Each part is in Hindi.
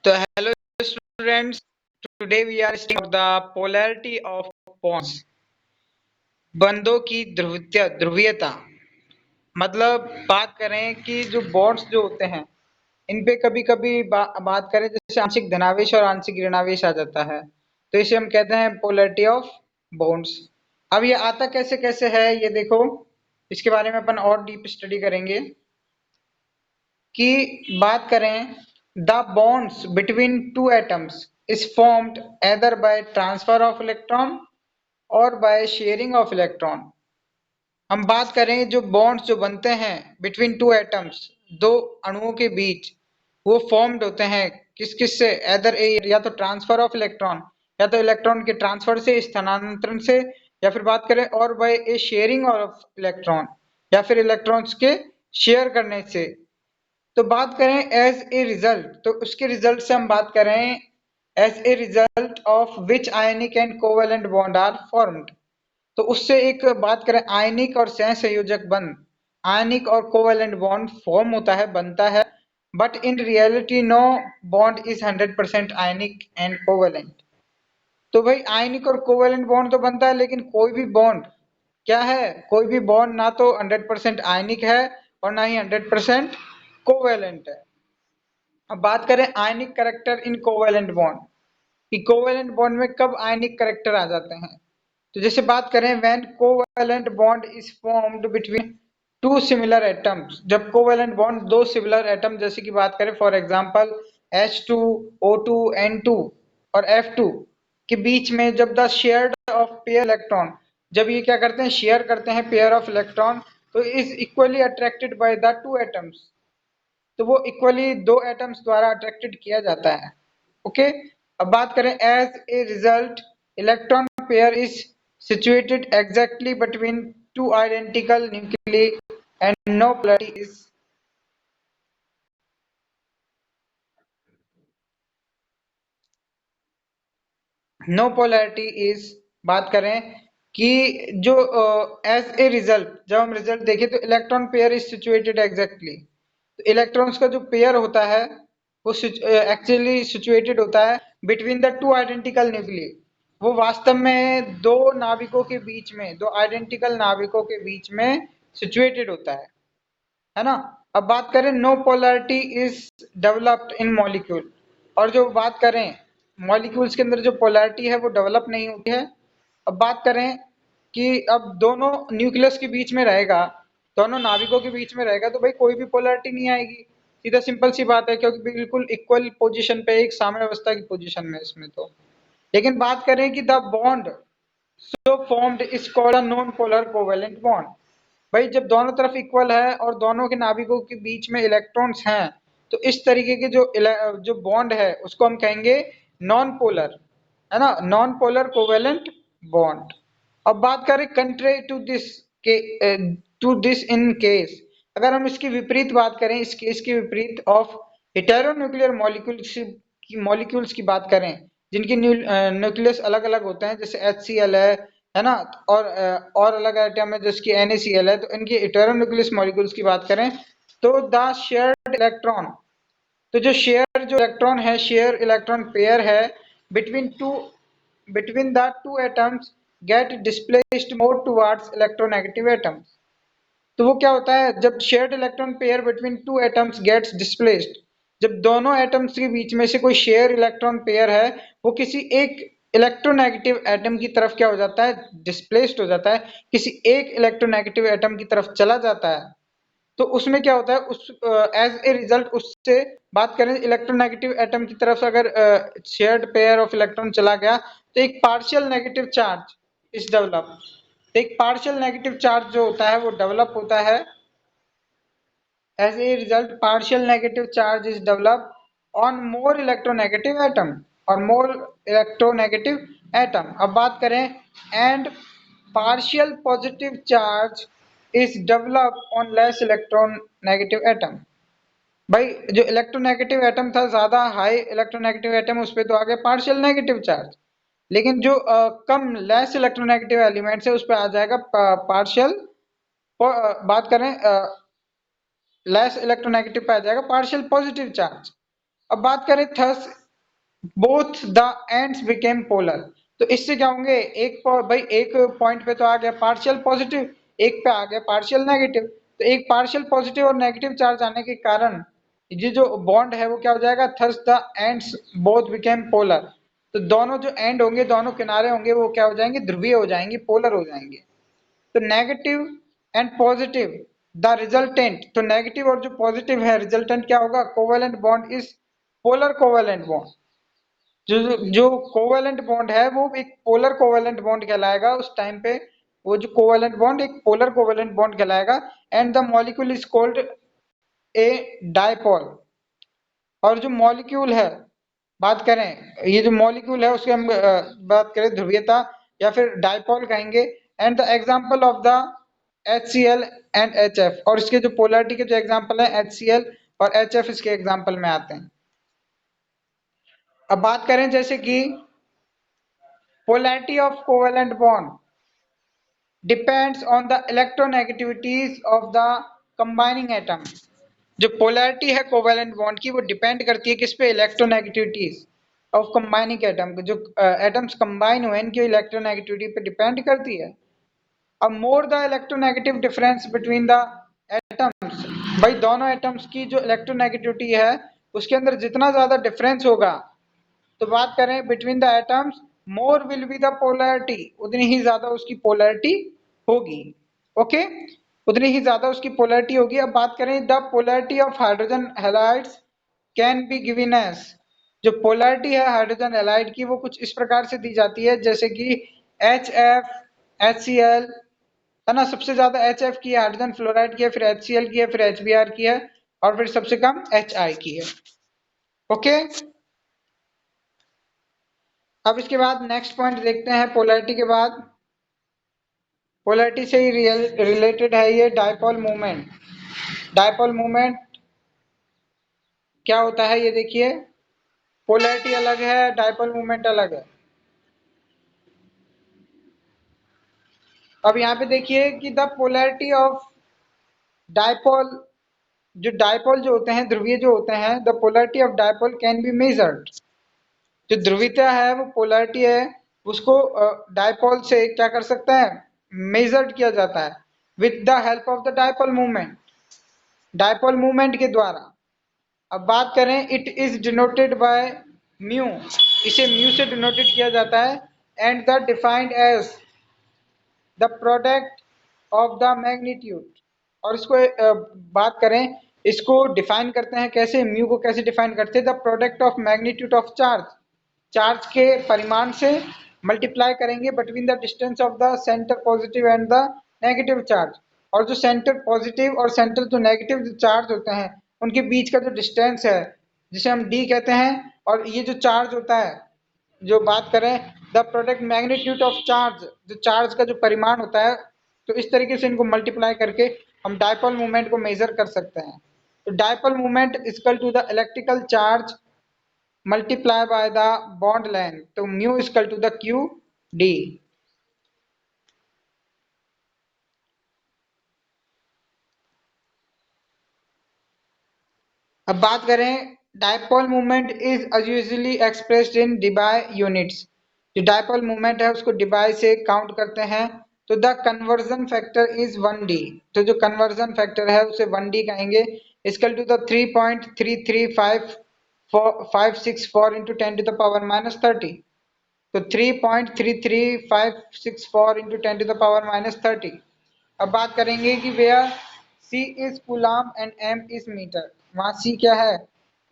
तो hello students, today we are studying the polarity of bonds. बंधों की ध्रुवीयता मतलब बात करें कि जो बॉन्ड्स जो होते हैं इन पे कभी कभी बात करें, जैसे आंशिक धनावेश और आंशिक ऋणावेश आ जाता है, तो इसे हम कहते हैं पोलैरिटी ऑफ बॉन्ड्स। अब ये आता कैसे कैसे है ये देखो, इसके बारे में अपन और डीप स्टडी करेंगे। की बात करें, the bonds between two atoms is formed either by transfer of electron और by sharing of electron। हम बात करें जो बॉन्ड्स जो बनते हैं बिटवीन टू एटम्स, दो अणुओं के बीच, वो फॉर्म्ड होते हैं किस किस से, either या तो ट्रांसफर ऑफ इलेक्ट्रॉन, या तो इलेक्ट्रॉन के ट्रांसफर से, स्थानांतरण से, या फिर बात करें और by a sharing of electron, या फिर इलेक्ट्रॉन्स के शेयर करने से। तो बात करें एज ए रिजल्ट, तो उसके रिजल्ट से हम बात करें as a result of which ionic and covalent bond are formed. तो उससे एक बात करें आयनिक और सहसंयोजक बंध, आयनिक और कोवेलेंट बॉन्ड फॉर्म होता है, बनता है, but in reality no bond is 100% ionic and covalent. तो भाई आयनिक और कोवेलेंट बॉन्ड तो बनता है, लेकिन कोई भी बॉन्ड क्या है, कोई भी बॉन्ड ना तो 100% आयनिक है और ना ही 100% कोवेलेंट है। अब बात करें आयनिक करेक्टर इन कोवेलेंट बॉन्ड, कि कोवेलेंट बॉन्ड में कब आयनिक करेक्टर आ जाते हैं। तो जैसे बात करें when covalent bond is formed between two similar atoms, जब कोवेलेंट बॉन्ड दो सिमिलर एटम, जैसे कि बात करें for example H2 O2 N2 और F2 के बीच में, जब the shared of pair electron, जब ये क्या करते हैं, शेयर करते हैं पेयर ऑफ इलेक्ट्रॉन, तो is equally attracted by the two atoms, तो वो इक्वली दो एटम्स द्वारा अट्रैक्टेड किया जाता है। ओके, अब बात करें as a result electron pair is situated exactly between two identical nuclei and no polarity is बात करें कि जो एज ए रिजल्ट, जब हम रिजल्ट देखें तो electron pair is situated exactly, तो इलेक्ट्रॉन्स का जो पेयर होता है वो एक्चुअली सिचुएटेड होता है between the two identical nucleus, वो वास्तव में दो नाविकों के बीच में, दो आइडेंटिकल नाविकों के बीच में सिचुएटेड होता है ना। अब बात करें no polarity is developed in molecule, और जो बात करें मॉलिक्यूल्स के अंदर जो पोलैरिटी है वो डेवलप नहीं होती है। अब बात करें कि अब दोनों न्यूक्लियस के बीच में रहेगा, दोनों नाविकों के बीच में रहेगा, तो भाई कोई भी पोलैरिटी नहीं आएगी, सीधा सिंपल सी बात है, क्योंकि बिल्कुल इक्वल पोजीशन पे, एक साम्य अवस्था की पोजीशन में इसमें तो। लेकिन बात करें कि the bond so formed is called a non polar covalent bond, भाई जब दोनों तरफ इक्वल है और दोनों के नाभिकों के बीच में इलेक्ट्रॉन्स हैं, तो इस तरीके के जो जो बॉन्ड है उसको हम कहेंगे नॉन पोलर, है ना, नॉन पोलर कोवेलेंट बॉन्ड। अब बात करें कंट्री टू दिस के टू दिस इन केस, अगर हम इसकी विपरीत बात करें, इस केस के विपरीत ऑफ हेटेरोन्यूक्लियर मॉलिक्यूल्स की बात करें, जिनकी न्यूक्लियस अलग अलग होते हैं, जैसे HCl है ना, और अलग आइटम है जिसकी NaCl है, तो इनकी हेटेरोन्यूक्लियस मॉलिक्यूल्स की बात करें तो द शेयर्ड इलेक्ट्रॉन, तो जो शेयर जो इलेक्ट्रॉन है, शेयर इलेक्ट्रॉन पेयर है between the two atoms get displaced more towards electronegative atoms. तो वो क्या होता है, जब shared electron pair between two atoms gets displaced, जब दोनों एटम्स के बीच में से कोई शेयर इलेक्ट्रॉन पेयर है, वो किसी एक इलेक्ट्रोनेगेटिव एटम की तरफ क्या हो जाता है, डिस्प्लेस्ड हो जाता है, किसी एक इलेक्ट्रोनेगेटिव एटम की तरफ चला जाता है, तो उसमें क्या होता है, उस एज ए रिजल्ट उससे बात करें इलेक्ट्रोनेगेटिव एटम की तरफ अगर शेयर्ड पेयर ऑफ इलेक्ट्रॉन चला गया, तो एक partial negative charge is develop, एक पार्शियल नेगेटिव चार्ज जो होता है वो डेवलप होता है। As a result partial negative charge is develop on more electronegative atom, और मोर इलेक्ट्रोनेगेटिव एटम। अब बात करें and partial positive charge is develop on less electron negative atom. भाई जो इलेक्ट्रोनेगेटिव एटम था, ज्यादा हाई इलेक्ट्रोनेगेटिव एटम, उस पर तो आ गया पार्शियल नेगेटिव चार्ज, लेकिन जो कम लेस इलेक्ट्रोनेगेटिव एलिमेंट्स है उस पर आ जाएगा पार्शियल, बात करें लेस इलेक्ट्रोनेगेटिव पे आ जाएगा पार्शियल पॉजिटिव चार्ज। अब बात करें thus both the ends became polar. तो इससे क्या होंगे, भाई एक पॉइंट पे तो आ गया पार्शियल पॉजिटिव, एक पे आ गया पार्शियल नेगेटिव। तो एक पार्शियल पॉजिटिव और नेगेटिव चार्ज आने के कारण ये जो बॉन्ड है वो क्या हो जाएगा, thus the ends both became polar. तो दोनों जो एंड होंगे, दोनों किनारे होंगे, वो क्या हो जाएंगे, ध्रुवीय हो जाएंगे, पोलर हो जाएंगे। तो negative and positive the resultant, तो नेगेटिव और जो पॉजिटिव है रिजल्टेंट क्या होगा, covalent bond is polar covalent bond. जो जो कोवेलेंट बॉन्ड है वो एक पोलर कोवेलेंट बॉन्ड कहलाएगा उस टाइम पे। वो जो कोवेलेंट बॉन्ड एक पोलर कोवेलेंट बॉन्ड कहलाएगा। And the molecule is called a dipole. और जो मॉलिक्यूल है, बात करें ये जो मॉलिक्यूल है उसके हम बात करें ध्रुवीयता या फिर डायपोल कहेंगे। And the example of the HCl and HF, और इसके जो पोलैरिटी के जो एग्जांपल है HCl और HF इसके एग्जांपल में आते हैं। अब बात करें जैसे कि polarity of covalent bond depends on the electronegativities of the combining atom। जो पोलैरिटी है कोवेलेंट बॉन्ड की वो डिपेंड करती है किस पे, इलेक्ट्रोनेगेटिविटीज ऑफ कंबाइनिंग एटम, जो एटम्स कंबाइन हुए इनकी इलेक्ट्रोनेगेटिविटी पे डिपेंड करती है। अब more the electronegative difference between the atoms, भाई दोनों एटम्स की जो इलेक्ट्रोनेगेटिविटी है उसके अंदर जितना ज्यादा डिफरेंस होगा, तो बात करें between the atoms, more will be the polarity, उतनी ही ज्यादा उसकी पोलैरिटी होगी। ओके, उतनी ही ज्यादा उसकी पोलैरिटी होगी। अब बात करें the polarity of hydrogen halides can be given as, जो पोलैरिटी है हाइड्रोजन हैलाइड की वो कुछ इस प्रकार से दी जाती है जैसे कि HF, HCl, है ना, सबसे ज्यादा HF की है, हाइड्रोजन फ्लोराइड की है, फिर HCl की है, फिर HBr की है, और फिर सबसे कम HI की है। ओके, अब इसके बाद नेक्स्ट पॉइंट देखते हैं पोलैरिटी के बाद। पोलैरिटी से ही रिलेटेड है ये डायपोल मूवमेंट। डायपोल मूवमेंट क्या होता है ये देखिए, पोलैरिटी अलग है, डायपोल मूवमेंट अलग है। अब यहाँ पे देखिए कि द पोलैरिटी ऑफ डायपोल, जो डायपोल जो होते हैं, ध्रुवीय जो होते हैं, the polarity of dipole can be measured. जो ध्रुवीयता है वो पोलैरिटी है, उसको डायपोल से क्या कर सकते हैं, मेजर्ड किया जाता है with the help of the dipole movement, dipole movement के द्वारा। अब बात करें it is denoted by mu, इसे म्यू से डिनोटेड किया जाता है। And the defined as the product of the magnitude, और इसको बात करें, इसको डिफाइन करते हैं कैसे, म्यू को कैसे डिफाइन करते हैं, the product of magnitude of charge, charge के परिमाण से मल्टीप्लाई करेंगे between the distance of the centre positive and the negative charge. और जो सेंटर पॉजिटिव और सेंटर जो नेगेटिव जो चार्ज होते हैं उनके बीच का जो डिस्टेंस है जिसे हम d कहते हैं, और ये जो चार्ज होता है, जो बात करें the product magnitude of charge, जो चार्ज का जो परिमाण होता है, तो इस तरीके से इनको मल्टीप्लाई करके हम डायपोल मूवमेंट को मेजर कर सकते हैं। तो dipole movement equal to the electrical charge multiply by the bond length, तो mu equal to the Q D. अब बात करें dipole movement is usually expressed in debye units, जो डायपोल मूवमेंट है उसको डिबाई से काउंट करते हैं। तो the conversion factor is 1d, तो जो कन्वर्जन फैक्टर है उसे 1d कहेंगे, equal to the 3.33564 into 10 to the power minus 30। तो 3.33564 into 10 to the power minus 30। अब बात करेंगे कि where C is coulomb and M is metre, वहाँ C क्या है,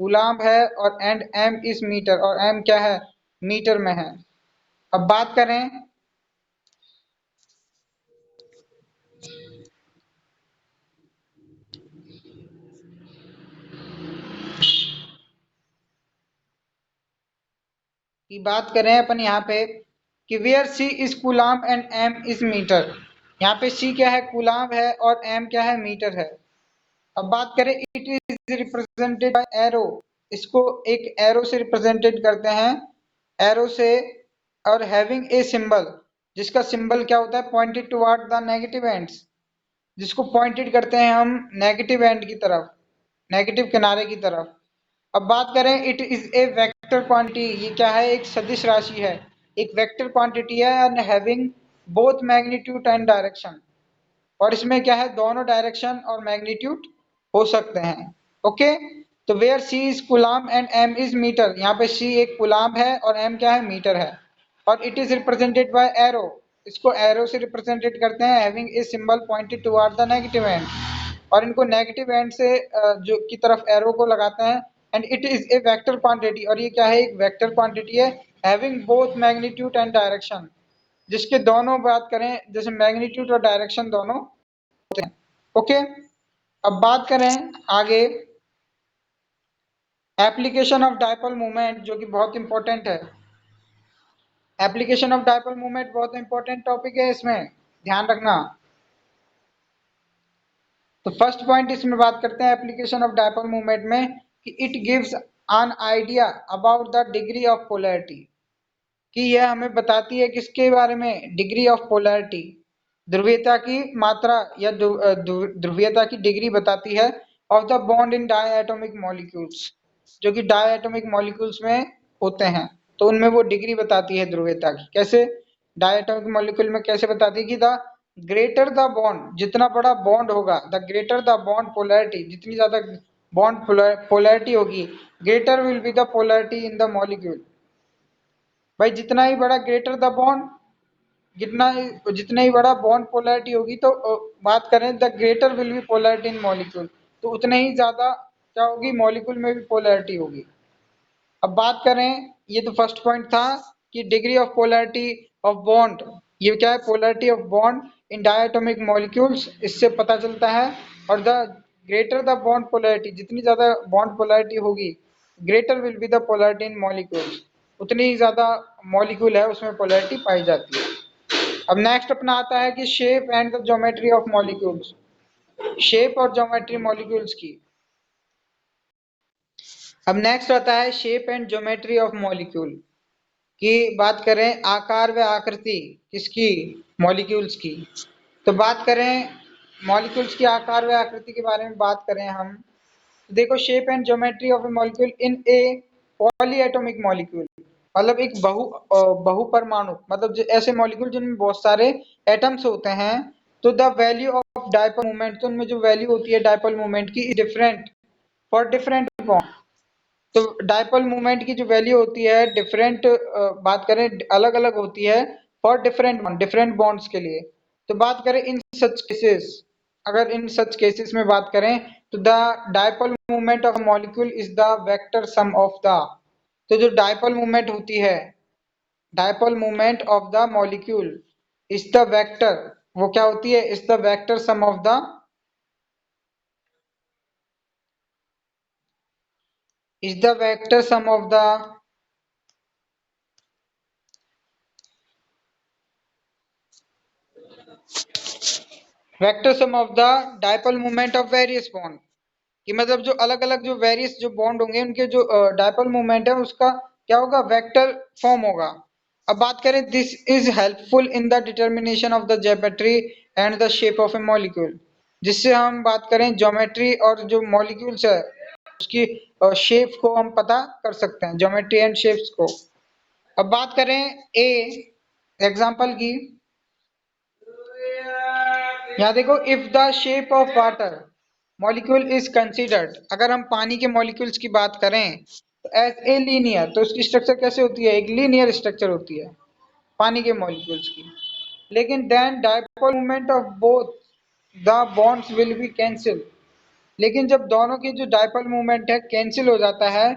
कूलाम है, और एंड M इज मीटर, और M क्या है, मीटर में है। अब बात करें अपन यहाँ पे कि where C is coulomb and M is metre, यहाँ पे C क्या है, कूलाम है, और M क्या है, मीटर है। अब बात करें it is represented by arrow, इसको एक एरो से रिप्रेजेंटेड करते हैं, एरो से, और हैविंग ए सिंबल, जिसका सिंबल क्या होता है, pointed toward the negative ends, जिसको पॉइंटेड करते हैं हम नेगेटिव एंड की तरफ, नेगेटिव किनारे की तरफ। अब बात करें, it is a vector quantity, ये क्या है, एक सदिश राशि है, एक वेक्टर क्वांटिटी है, and having both magnitude and direction, और इसमें क्या है, दोनों डायरेक्शन और मैग्नीट्यूड हो सकते हैं। ओके, तो where C is coulomb and M is metre, यहाँ पे सी एक कूलाम है और एम क्या है, मीटर है, और it is represented by arrow, इसको एरो से रिप्रेजेंटेड करते हैं, having a symbol pointed toward the negative and, और इनको नेगेटिव एंड से जो की तरफ एरो को लगाते हैं, and it is a vector quantity, और ये क्या है, एक वेक्टर क्वांटिटी है, having both magnitude and direction, जिसके दोनों बात करें जैसे मैग्नीट्यूड और डायरेक्शन दोनों होते हैं। ओके, अब बात करें आगे एप्लीकेशन ऑफ डायपोल मूवमेंट, जो कि बहुत इंपॉर्टेंट है। एप्लीकेशन ऑफ डायपोल मूवमेंट बहुत इंपॉर्टेंट टॉपिक है, इसमें ध्यान रखना। तो फर्स्ट पॉइंट इसमें बात करते हैं एप्लीकेशन ऑफ डायपोल मूवमेंट में, कि it gives an idea about the degree of polarity, कि यह हमें बताती है किसके बारे में, डिग्री ऑफ पोलैरिटी, ध्रुवीयता की मात्रा या ध्रुवीयता की डिग्री बताती है, of the bond in diatomic molecules, जो कि डायएटॉमिक मॉलिक्यूल्स में होते हैं, तो उनमें वो डिग्री बताती है ध्रुवीयता की। कैसे, डायएटॉमिक मॉलिक्यूल में कैसे बताती है कि द ग्रेटर द बॉन्ड, जितना बड़ा बॉन्ड होगा, the greater the bond polarity, जितनी ज्यादा बॉन्ड पोलैरिटी होगी, greater will be the polarity in the molecule. भाई जितना ही बड़ा ग्रेटर द बॉन्ड, जितना ही बड़ा बॉन्ड पोलैरिटी होगी, तो बात करें the greater will be polarity in molecule, तो उतने ही ज्यादा क्या होगी, मॉलिक्यूल में भी पोलैरिटी होगी। अब बात करें, ये तो फर्स्ट पॉइंट था कि degree of polarity of bond, ये क्या है, polarity of bond in diatomic molecules, इससे पता चलता है। और the greater the bond polarity, जितनी ज्यादा बॉन्ड पोलैरिटी होगी, greater will be the polarity in molecules, उतनी ही ज्यादा मॉलिक्यूल है उसमें पोलैरिटी पाई जाती है। अब नेक्स्ट अपना आता है कि shape and the geometry of molecules, shape और ज्योमेट्री मॉलिक्यूल्स की। अब नेक्स्ट आता है shape and geometry of molecule, की बात करें आकार व आकृति किसकी, मॉलिक्यूल्स की। तो बात करें मॉलिक्यूल्स की आकार व आकृति के बारे में बात करें हम, तो देखो shape and geometry of A molecule in A polyatomic molecule, मतलब एक बहु परमाणु, मतलब ऐसे मॉलिक्यूल जिनमें बहुत सारे एटम्स होते हैं, तो the value of dipole moment, तो उनमें जो वैल्यू होती है डायपोल मोमेंट की, डिफरेंट फॉर डिफरेंट बॉन्ड, तो डायपोल मोमेंट की जो वैल्यू होती है डिफरेंट, बात करें अलग अलग होती है फॉर डिफरेंट बॉन्ड्स के लिए। तो बात करें इन सच केसेस, अगर इन सच केसेस में बात करें, तो the dipole movement of molecule is the vector sum of the, तो जो डायपोल मूवमेंट होती है, dipole movement of the molecule is the vector, वो क्या होती है, is the vector sum of the, is the vector sum of the, vector sum of the dipole movement of various bond, कि मतलब जो अलग अलग जो वेरियस जो बॉन्ड होंगे उनके जो डायपोल मूवमेंट है उसका क्या होगा, वेक्टर फॉर्म होगा। अब बात करें, this is helpful in the determination of the geometry and the shape of A molecule, जिससे हम बात करें ज्योमेट्री और जो मॉलिक्यूल्स है उसकी शेप को हम पता कर सकते हैं, ज्योमेट्री एंड शेप्स को। अब बात करें ए एग्जांपल की, यहाँ देखो, if the shape of water molecule is considered, अगर हम पानी के मॉलिक्यूल्स की बात करें तो एज ए लीनियर, तो उसकी स्ट्रक्चर कैसे होती है, एक लीनियर स्ट्रक्चर होती है पानी के मॉलिक्यूल्स की। लेकिन then dipole movement of both the bonds will be cancel, लेकिन जब दोनों की जो डायपोल मूवमेंट है कैंसिल हो जाता है,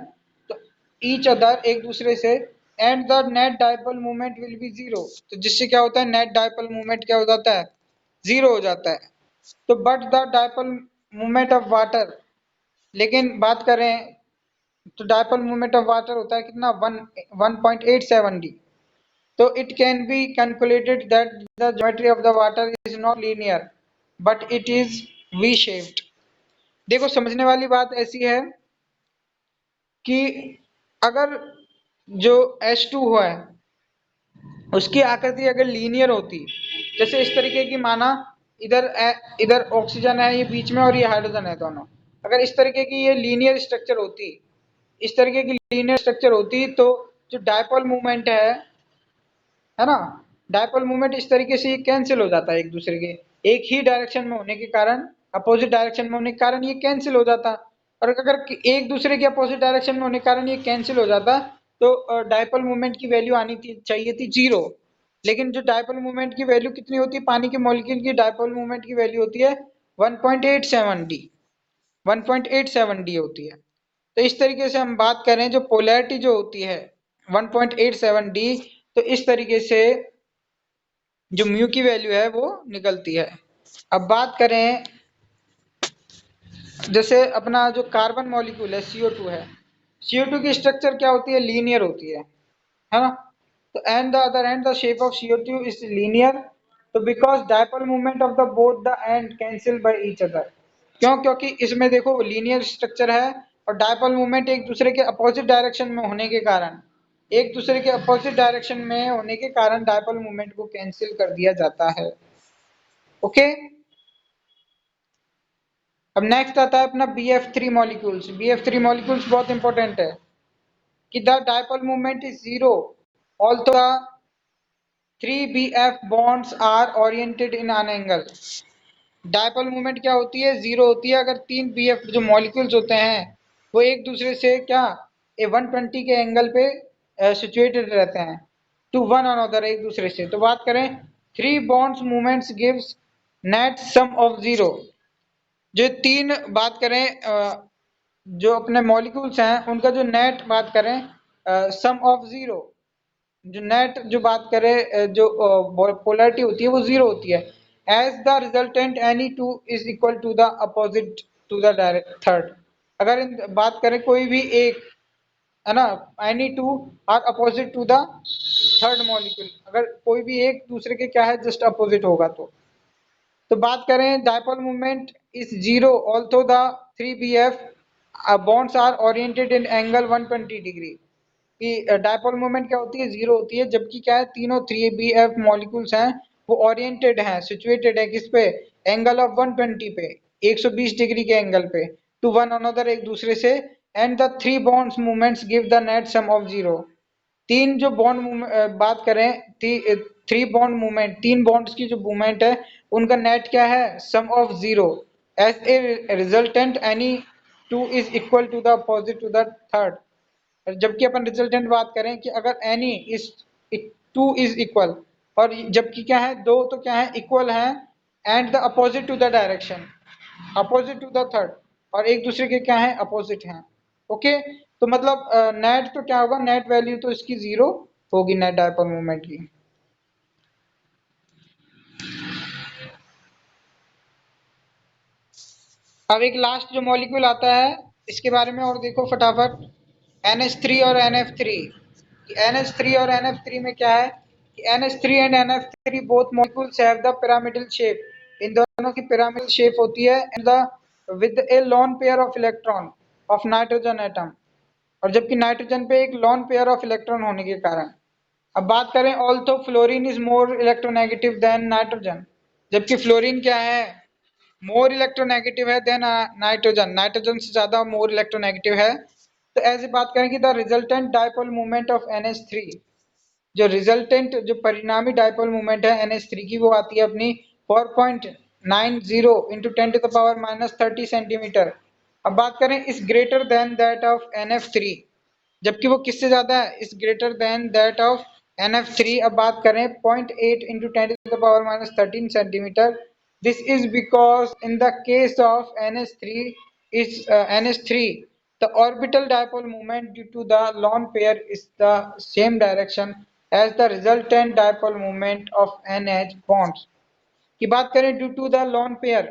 तो ईच अदर एक दूसरे से, and the net dipole movement will be zero, तो जिससे क्या होता है, नेट डायपोल मूवमेंट क्या हो जाता है, जीरो हो जाता है। तो but the dipole movement of water, लेकिन बात करें तो डायपोल मूवमेंट ऑफ वाटर होता है कितना, 1.87 डी, तो it can be calculated that the geometry of the water is not linear but it is V shaped. देखो समझने वाली बात ऐसी है कि अगर जो H2 है उसकी आकृति अगर लीनियर होती, जैसे इस तरीके की, माना इधर इधर ऑक्सीजन है ये बीच में और ये हाइड्रोजन है दोनों, अगर इस तरीके की ये लीनियर स्ट्रक्चर होती, इस तरीके की लीनियर स्ट्रक्चर होती तो जो डायपोल मूवमेंट है ना, डायपोल मूवमेंट इस तरीके से ये कैंसिल हो जाता है एक दूसरे के, एक ही डायरेक्शन में होने के कारण, अपोजिट डायरेक्शन में होने के कारण ये कैंसिल हो जाता। और अगर एक दूसरे के अपोजिट डायरेक्शन में होने के कारण ये कैंसिल हो जाता तो डायपोल मूवमेंट की वैल्यू आनी थी, चाहिए थी 0। लेकिन जो डायपोल मूवमेंट की वैल्यू कितनी होती है, पानी के मॉलिक्यूल की डायपोल मूवमेंट की वैल्यू होती है 1.87 डी, 1.87 डी होती है। तो इस तरीके से हम बात करें जो पोलैरिटी जो होती है 1.87 डी, तो इस तरीके से जो म्यू की वैल्यू है वो निकलती है। अब बात करें जैसे अपना जो कार्बन मॉलिक्यूल है CO2 है, CO2 की स्ट्रक्चर क्या होती है, लीनियर होती है ना। तो and the other end the shape of CO2 is linear, तो because dipole movement of the both the end cancel by each other. क्यों? क्योंकि इसमें देखो लीनियर स्ट्रक्चर है और डायपोल मूवमेंट एक दूसरे के अपोजिट डायरेक्शन में होने के कारण, एक दूसरे के अपोजिट डायरेक्शन में होने के कारण डायपोल मूवमेंट को कैंसिल कर दिया जाता है। ओके, अब नेक्स्ट आता है अपना BF3 मॉलिक्यूल्स। BF3 मॉलिक्यूल्स बहुत इंपॉर्टेंट है कि the dipole movement is zero also the 3BF bonds are oriented in an angle। Dipole movement क्या होती है, जीरो होती है अगर 3BF जो मॉलिक्यूल्स होते हैं वो एक दूसरे से क्या 120 के एंगल पे सिचुएटेड रहते हैं टू वन अनदर, एक दूसरे से। तो बात करें 3 bonds movements gives net sum of zero. जो तीन बात करें जो अपने मॉलिक्यूल्स हैं उनका जो नेट बात करें सम ऑफ जीरो, जो नेट जो बात करें जो पोलैरिटी होती है वो जीरो होती है as the resultant any two is equal to the opposite to the direct third. अगर बात करें कोई भी एक है ना, any two are opposite to the third molecule, अगर कोई भी एक दूसरे के क्या है जस्ट अपोजिट होगा तो बात करें dipole movement is zero also the 3BF bonds are oriented in angle 120 degree. कि डायपोल मूवमेंट क्या होती है, जीरो होती है, जबकि क्या है तीनों 3BF मॉलिक्यूल्स हैं वो ओरिएंटेड हैं, सिचुएटेड है किस पे, एंगल ऑफ 120 पे, 120 डिग्री के एंगल पे टू वन अनदर, एक दूसरे से। And the 3 bonds movements give the net sum of zero. तीन जो बॉन्ड बात करें 3 बॉन्ड मूवमेंट, 3 बॉन्ड्स की जो मूवमेंट है उनका नेट क्या है, sum of zero as a resultant any two is equal to the opposite to the third. जबकि अपन रिजल्टेंट बात करें कि अगर any is two is equal, और जबकि क्या है दो तो क्या है इक्वल है and the opposite to the direction, opposite to the third, और एक दूसरे के क्या है अपोजिट हैं। ओके, तो मतलब नेट तो क्या होगा, नेट वैल्यू तो इसकी जीरो होगी नेट डायपोल मूवमेंट की। अब एक लास्ट जो मॉलिक्यूल आता है इसके बारे में और देखो फटाफट, NH3 और NF3। NH3 और NF3 में क्या है कि NH3 and NF3 both molecules have the pyramidal shape, इन दोनों की पिरामिडल शेप होती है in the with a lone pair of electron of nitrogen atom, और जबकि नाइट्रोजन पे एक लोन पेयर ऑफ इलेक्ट्रॉन होने के कारण। अब बात करें although fluorine is more electronegative than nitrogen, जबकि फ्लोरीन क्या है मोर इलेक्ट्रोनेगेटिव है देन नाइट्रोजन, नाइट्रोजन से ज्यादा मोर इलेक्ट्रोनेगेटिव है। तो ऐसे बात करें कि the resultant dipole movement of NH3, जो रिजल्टेंट जो परिणामी डायपोल मूवमेंट है NH3 की वो आती है अपनी 4.90 इंटू 10⁻³ सेंटीमीटर। अब बात करें इस greater than that of NF3, जबकि वो किससे ज्यादा है, इस greater than that of NF3। अब बात करें 0.8 into 10⁻³ centimetre. This is because in the case of NH3 the orbital dipole moment due to the lone pair is the same direction as the resultant dipole moment of NH bonds। की बात करें due to the lone pair,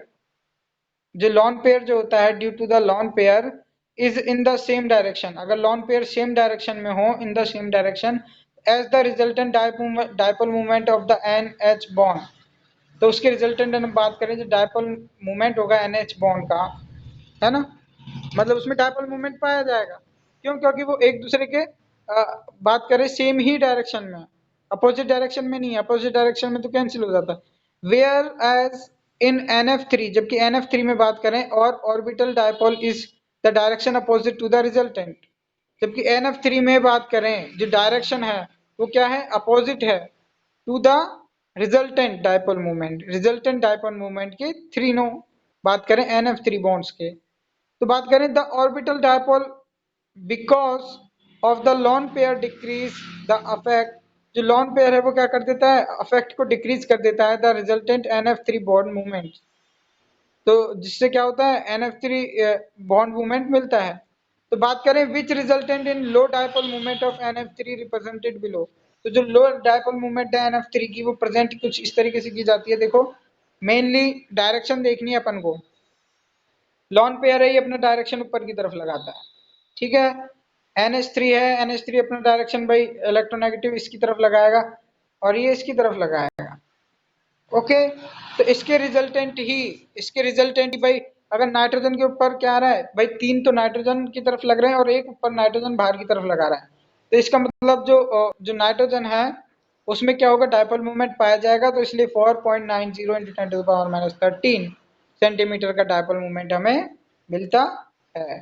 जो लॉन पेयर जो होता है due to the lone pair is in the same direction, अगर लॉन पेयर सेम डायरेक्शन में हो in the same direction as the resultant dipole movement of the NH bond, तो उसके रिजल्टेंट हम बात करें जो डायपोल मूवमेंट होगा NH बॉन्ड का, है ना, मतलब उसमें डायपोल मूवमेंट पाया जाएगा। क्यों? क्योंकि वो एक दूसरे के बात करें सेम ही डायरेक्शन में, अपोजिट डायरेक्शन में नहीं, अपोजिट डायरेक्शन में तो कैंसिल हो जाता है। वेयर एज इन NF3, जबकि NF3 में बात करें और orbital dipole is the direction opposite to the resultant, जबकि NF3 में बात करें जो डायरेक्शन है वो क्या है, अपोजिट है to the resultant dipole moment, resultant dipole moment के 3 नो। बात करें NF3 बॉन्ड्स के, तो बात करें the orbital dipole because of the lone pair decrease the affect, जो लॉन पेयर है वो क्या कर देता है, अफेक्ट को डिक्रीज कर देता है the resultant NF3 bond movement. तो जिससे क्या होता है, NF3 बॉन्ड मूवमेंट मिलता है। तो बात करें which resultant in low dipole movement of NF3 represented below, तो जो लो डायपोल मूवमेंट है NF3 की वो प्रेजेंट कुछ इस तरीके से की जाती है। देखो मेनली डायरेक्शन देखनी है अपन को, लॉन पेयर है ये अपना डायरेक्शन ऊपर की तरफ लगाता है, ठीक है। NH3 है, NH3 अपना डायरेक्शन भाई इलेक्ट्रोनेगेटिव इसकी तरफ लगाएगा और ये इसकी तरफ लगाएगा, ओके। तो इसके रिजल्टेंट ही भाई, अगर नाइट्रोजन के ऊपर क्या आ रहा है भाई, 3 तो नाइट्रोजन की तरफ लग रहे हैं और एक ऊपर नाइट्रोजन बाहर की तरफ लगा रहा है। तो इसका मतलब जो नाइट्रोजन है उसमें क्या होगा, डायपोल मूवमेंट पाया जाएगा। तो इसलिए 4.90 इंटू 10⁻13 सेंटीमीटर का डायपोल मूवमेंट हमें मिलता है।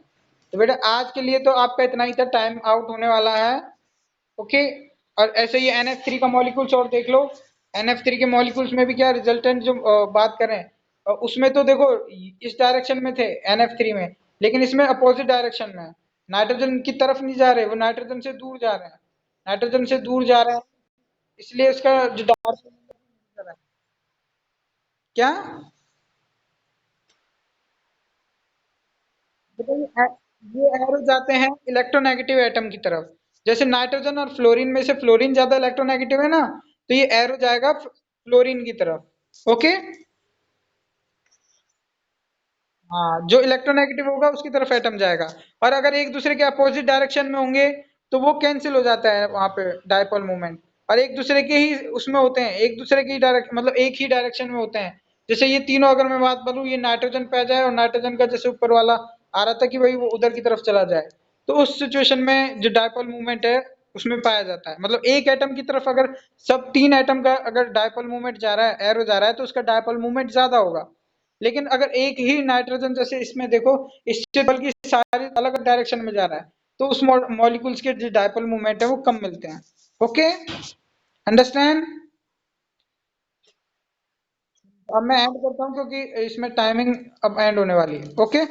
तो बेटा आज के लिए तो आपका इतना ही था, टाइम आउट होने वाला है, ओके। और ऐसे ही NF3 का मॉलिक्यूल्स और देख लो। NF3 के मॉलिक्यूल्स में भी क्या रिजल्टेंट जो बात करें उसमें तो देखो इस डायरेक्शन में थे NF3 में, लेकिन इसमें अपोजिट डायरेक्शन में है। नाइट्रोजन की तरफ नहीं जा रहे, वो नाइट्रोजन से दूर जा रहे हैं, नाइट्रोजन से दूर जा रहे हैं, इसलिए उसका जो डायरेक्शन है क्या, बताइए ये एरो जाते हैं इलेक्ट्रोनेगेटिव एटम की तरफ। जैसे नाइट्रोजन और फ्लोरीन में से फ्लोरीन ज्यादा इलेक्ट्रोनेगेटिव है ना, तो ये एरो जाएगा फ्लोरीन की तरफ, ओके। हाँ, जो इलेक्ट्रोनेगेटिव होगा उसकी तरफ एटम जाएगा। और अगर एक दूसरे के अपोजिट डायरेक्शन में होंगे तो वो कैंसिल हो जाता है वहां पे डायपोल मूवमेंट, और एक दूसरे के ही उसमें होते हैं, एक दूसरे की डायरेक्शन मतलब एक ही डायरेक्शन में होते हैं। जैसे ये तीनों अगर मैं बात करूं, ये नाइट्रोजन पे आ जाए और नाइट्रोजन का जैसे ऊपर वाला आ रहा था कि भाई वो उधर की तरफ चला जाए, तो उस सिचुएशन में जो डायपोल मूवमेंट है उसमें पाया जाता है। मतलब एक एटम की तरफ अगर सब 3 एटम का अगर डायपोल मूवमेंट जा रहा है, एरो जा रहा है, तो उसका डायपोल मूवमेंट ज्यादा होगा। लेकिन अगर एक ही नाइट्रोजन जैसे इसमें देखो, इससे बल्कि सारी अलग डायरेक्शन में जा रहा है, तो उस मॉलिक्यूल्स के जो डायपोल मूवमेंट है वो कम मिलते हैं, ओके। अंडरस्टैंड। अब मैं ऐड करता हूँ क्योंकि इसमें टाइमिंग अब एंड होने वाली है, ओके।